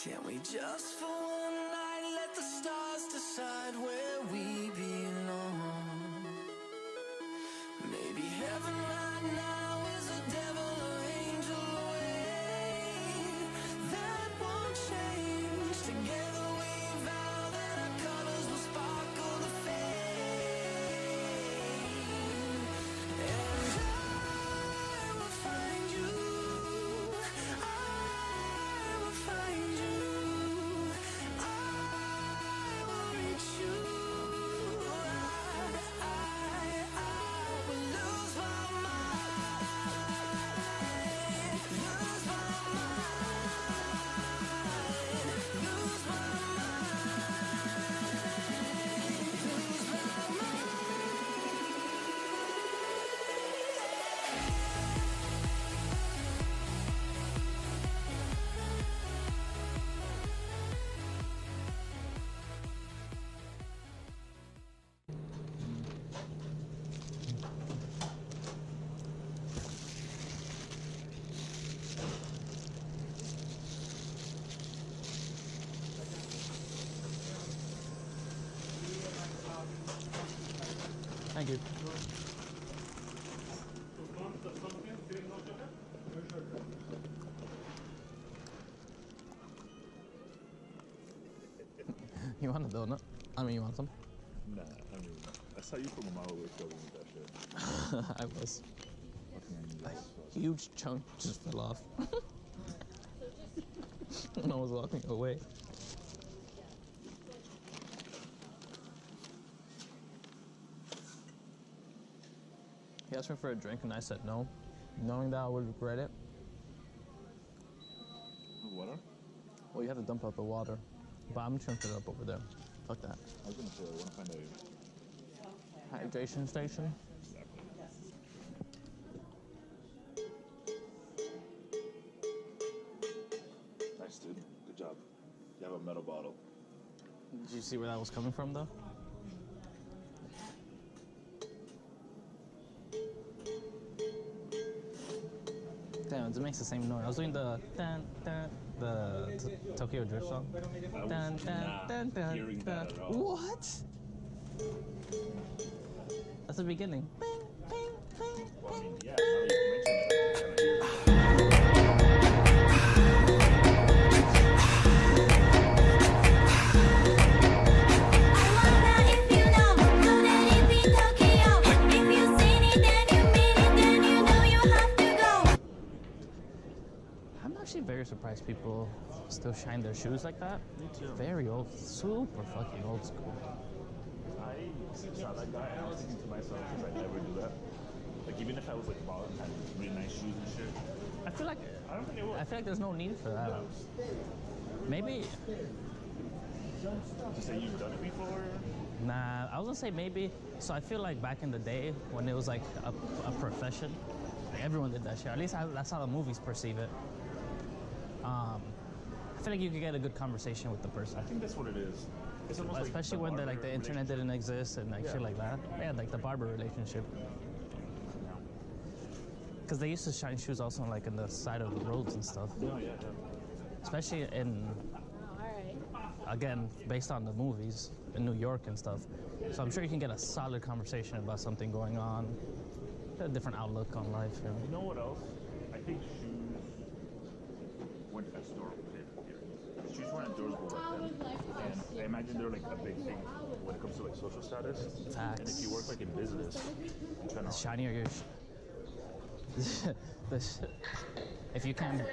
Can we just for one night let the stars decide where we belong? Maybe heaven right now is a devil or angel away. That won't change. Together we vow that our colors will sparkle the flame. And I will find you. I will find you. I will reach you. I will lose my mind. Lose my mind. Lose my Thank you. You want a donut? I mean, you want some? Nah, I mean, I saw you from a mile away struggling with that shit. I was. Fucking A huge chunk just fell off. When I was walking away. He asked me for a drink and I said no, knowing that I would regret it. Water? Well, you have to dump out the water. But I'm just gonna fill it up over there. Fuck that. I was gonna say, I wanna find a... Hydration station. Nice, dude. Good job. You have a metal bottle. Did you see where that was coming from, though? Damn, it makes the same noise. I was doing the Tokyo Drift song. I was not hearing that at all. What? That's the beginning. Bing, bing, bing, Well, I bing. mean, yeah, now that you mention it, I kinda hear it. I'm actually very surprised people still shine their shoes like that. Me too. Very old, super fucking old school. I saw that guy and I was thinking to myself, because I never do that. Like, even if I was like bald and had really nice shoes and shit, I feel like I don't think it would. I feel like there's no need for that. Maybe. To say you've done it before? Nah, I was gonna say maybe. So I feel like back in the day when it was like a profession, like everyone did that shit. At least that's how the movies perceive it. I feel like you could get a good conversation with the person, I think that's what it is. It's almost like especially when the internet didn't exist and like shit like that. Yeah, like the barber relationship. Because they used to shine shoes also like in the side of the roads and stuff. No, yeah, yeah. Especially in, again, based on the movies in New York and stuff. So I'm sure you can get a solid conversation about something going on, a different outlook on life. You know? You know what else? I think shoes weren't as durable. Shoes weren't as durable back then. And I imagine they're like a big thing when it comes to like social status. Facts. And if you work like in business, you're trying The to shinier your if you can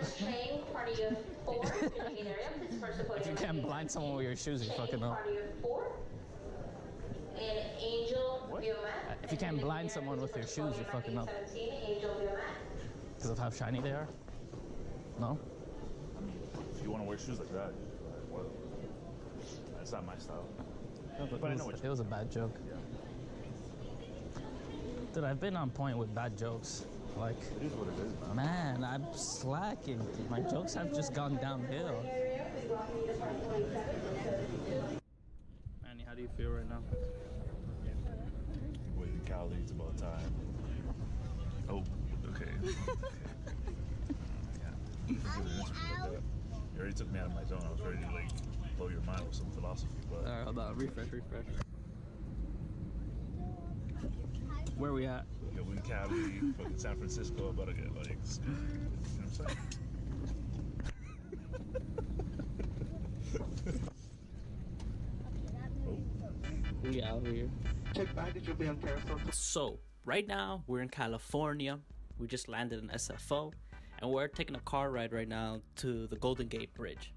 if you can't blind someone with your shoes, you fucking up. If you can't blind someone with your shoes, you're fucking up. Because of how shiny they are? No? I mean, if you want to wear shoes like that, well, that's not my style. But I know what It was a bad joke. Yeah. Dude, I've been on point with bad jokes. Like, It is what it is, man. man, I'm slacking. My jokes have just gone downhill. Manny, how do you feel right now? Waiting Cali, it's about time. Oh, okay. Yeah. already took me out of my zone. I was ready to like blow your mind with some philosophy, but Alright, hold on. Refresh. Where we at? yo, we in Cali, fucking San Francisco, about to get like, you know what I'm saying? We out here. Check baggage, you'll be on carousel. So, right now, we're in California. We just landed in SFO. And we're taking a car ride right now to the Golden Gate Bridge.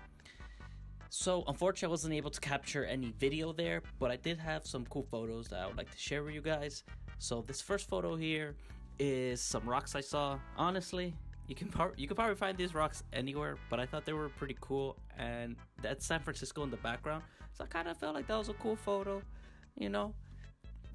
So, unfortunately, I wasn't able to capture any video there. But I did have some cool photos that I would like to share with you guys. So, this first photo here is some rocks I saw. Honestly, you can probably find these rocks anywhere. But I thought they were pretty cool. And that's San Francisco in the background. So, I kind of felt like that was a cool photo. You know?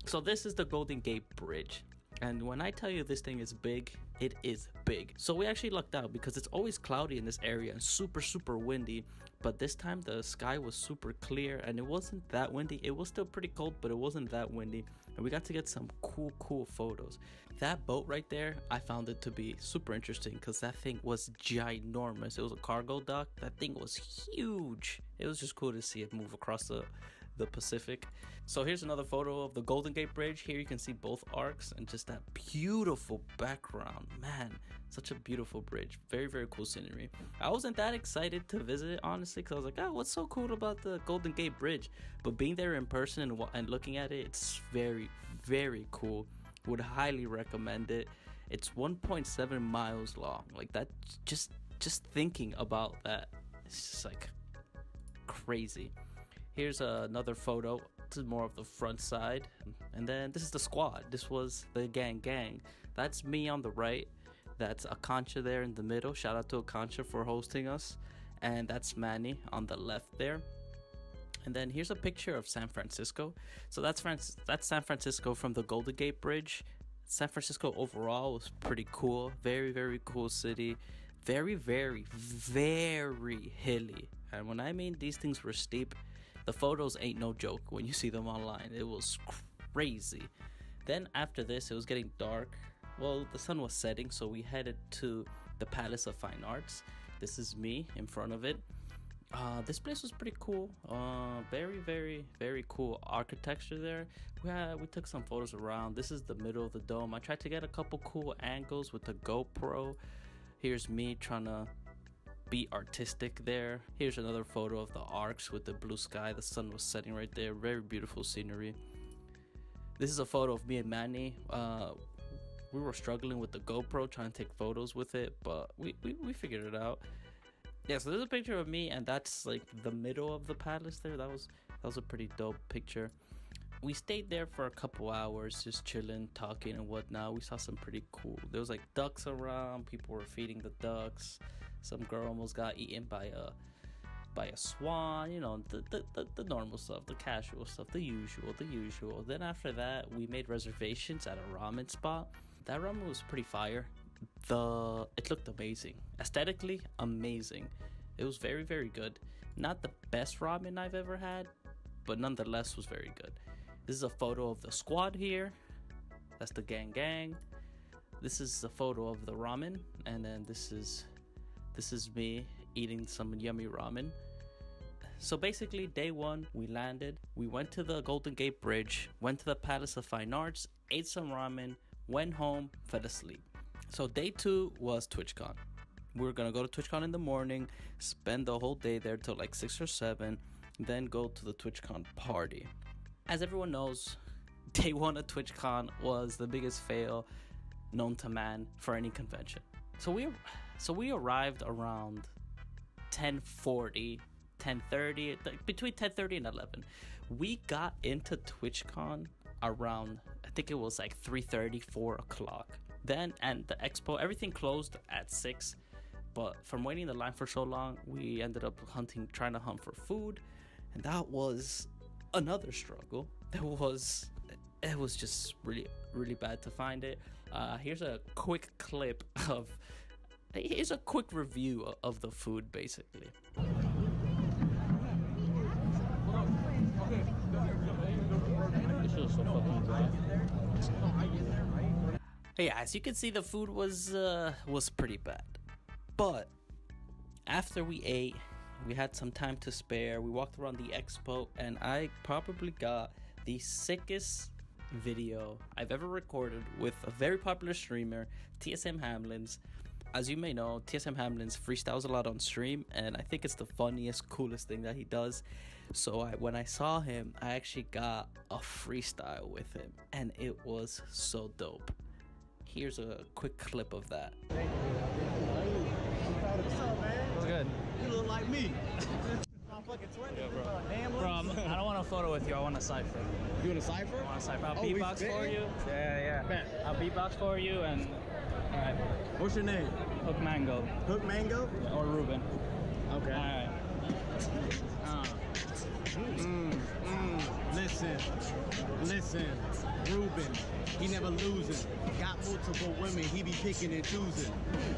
So this is the Golden Gate Bridge, and when I tell you this thing is big, it is big. So we actually lucked out because it's always cloudy in this area and super windy, but this time the sky was super clear and it wasn't that windy. It was still pretty cold, but it wasn't that windy, and we got to get some cool photos. That boat right there, I found it to be super interesting because that thing was ginormous. It was a cargo dock. That thing was huge. It was just cool to see it move across the Pacific. So here's another photo of the Golden Gate Bridge. Here you can see both arcs and just that beautiful background. Man, such a beautiful bridge. Very cool scenery. I wasn't that excited to visit it, honestly, because I was like, oh, what's so cool about the Golden Gate Bridge? But being there in person and looking at it, it's very cool. Would highly recommend it. It's 1.7 miles long. Like that, just thinking about that, it's just like crazy. Here's another photo. This is more of the front side. And then this is the squad. This was the gang. That's me on the right. That's Akancha there in the middle. Shout out to Akancha for hosting us. And that's Manny on the left there. And then here's a picture of San Francisco. So that's San Francisco from the Golden Gate Bridge. San Francisco overall was pretty cool. Very cool city. Very hilly. And when I mean these things were steep, the photos ain't no joke when you see them online. It was crazy. Then after this, it was getting dark. Well, the sun was setting, so we headed to the Palace of Fine Arts. This is me in front of it. This place was pretty cool. Very cool architecture there. We took some photos around. This is the middle of the dome. I tried to get a couple cool angles with the GoPro. Here's me trying to be artistic there. Here's another photo of the arcs with the blue sky. The sun was setting right there. Very beautiful scenery. This is a photo of me and Manny. We were struggling with the GoPro trying to take photos with it, but we figured it out. Yeah, so there's a picture of me, and that's like the middle of the palace there. That was a pretty dope picture. We stayed there for a couple hours, just chilling, talking and whatnot. We saw some pretty cool. There was like ducks around. People were feeding the ducks. Some girl almost got eaten by a swan. You know, the normal stuff, the casual stuff, the usual. Then after that, we made reservations at a ramen spot. That ramen was pretty fire. It looked amazing. Aesthetically, amazing. It was very good. Not the best ramen I've ever had, but nonetheless was very good. This is a photo of the squad here. That's the gang. This is a photo of the ramen, and then this is me eating some yummy ramen. So basically, day one, we landed. We went to the Golden Gate Bridge, went to the Palace of Fine Arts, ate some ramen, went home, fell asleep. So day two was TwitchCon. We were gonna go to TwitchCon in the morning, spend the whole day there till like 6 or 7, then go to the TwitchCon party. As everyone knows, day one of TwitchCon was the biggest fail known to man for any convention. So we arrived around 10:40, 10:30, between 10:30 and 11. We got into TwitchCon around, I think it was like 3:30, 4 o'clock. Then, and the expo, everything closed at 6. But from waiting in the line for so long, we ended up trying to hunt for food. And that was another struggle. It was just really bad to find it. Here's a quick review of the food, basically. Yeah, as you can see, the food was pretty bad. But after we ate, We had some time to spare. We walked around the expo, and I probably got the sickest video I've ever recorded with a very popular streamer, TSM Hamlinz. As you may know, TSM Hamlinz freestyles a lot on stream, and I think it's the funniest, coolest thing that he does. So when I saw him, I actually got a freestyle with him, and it was so dope. Here's a quick clip of that. What's up, man? What's good? You look like me. I'm fucking 20. Yeah, bro. Damn, Bro, I don't want a photo with you. I want a cipher. You in a cipher? I want a cipher. I'll Oh, we beatbox for spitting? you. Yeah. Bet. I'll beatbox for you, and all right. What's your name? HookMango HookMango? or Ruben. Okay. All right. Listen, Ruben, he never losing. Got multiple women, he be picking and choosing.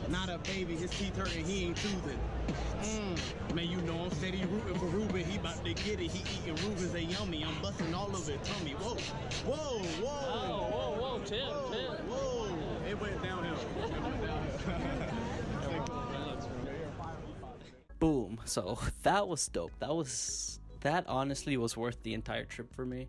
Not a baby, his teeth hurting, he ain't choosing. Man, you know I'm steady rooting for Ruben. He about to get it, he eating Rubens, they yummy. I'm busting all of it, tummy. Whoa, whoa, whoa. Whoa, chill. Whoa, it went downhill. Boom. So that was dope. That honestly was worth the entire trip for me.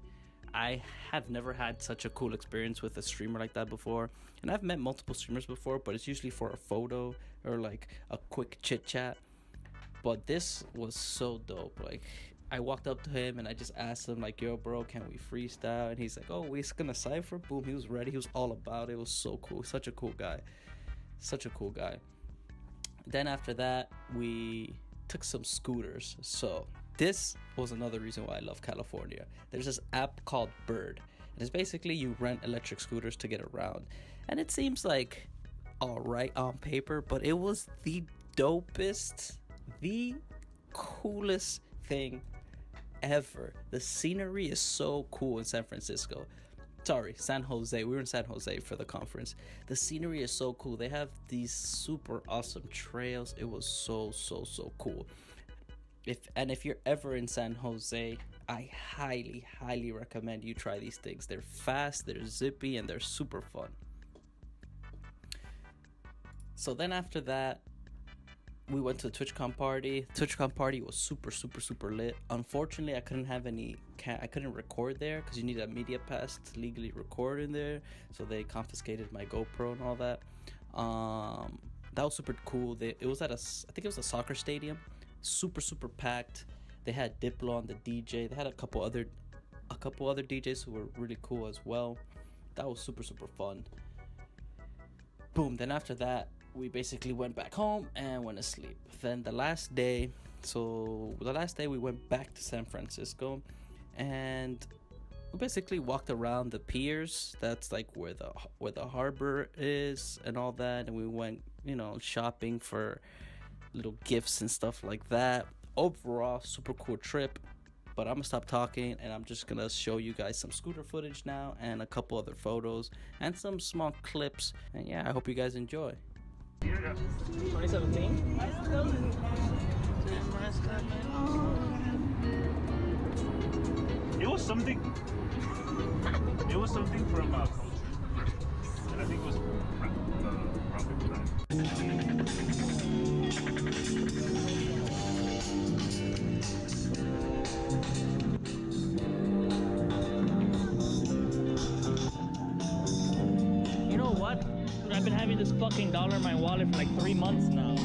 I have never had such a cool experience with a streamer like that before, and I've met multiple streamers before, but it's usually for a photo or like a quick chit chat. But this was so dope. Like, I walked up to him and I just asked him like, yo bro, can we freestyle? And he's like, oh, we're gonna cypher. Boom, he was ready. He was all about it. It was so cool. Such a cool guy. Then after that, we took some scooters. So this was another reason why I love California. There's this app called Bird, and it's basically you rent electric scooters to get around, and it seems like all right on paper, but it was the dopest, the coolest thing ever. The scenery is so cool in San Francisco. Sorry, San Jose. We were in San Jose for the conference. The scenery is so cool. They have these super awesome trails. It was so cool. If you're ever in San Jose, I highly recommend you try these things. They're fast, they're zippy, and they're super fun. So then after that, we went to a TwitchCon party. TwitchCon party was super lit. Unfortunately, I couldn't record there because you need a media pass to legally record in there. So they confiscated my GoPro and all that. That was super cool. It was at I think it was a soccer stadium. Super packed. They had Diplo on the DJ. They had a couple other DJs who were really cool as well. That was super fun. Boom. Then after that, we basically went back home and went to sleep. Then the last day we went back to San Francisco, and we basically walked around the piers. That's like where the harbor is and all that. And we went, shopping for little gifts and stuff like that. Overall, super cool trip. But I'm gonna stop talking, and I'm just gonna show you guys some scooter footage now and a couple other photos and some small clips. And yeah, I hope you guys enjoy. 2017? It was something from culture, and I think it was around 59. You know what? Dude, I've been having this fucking dollar in my wallet for like 3 months now.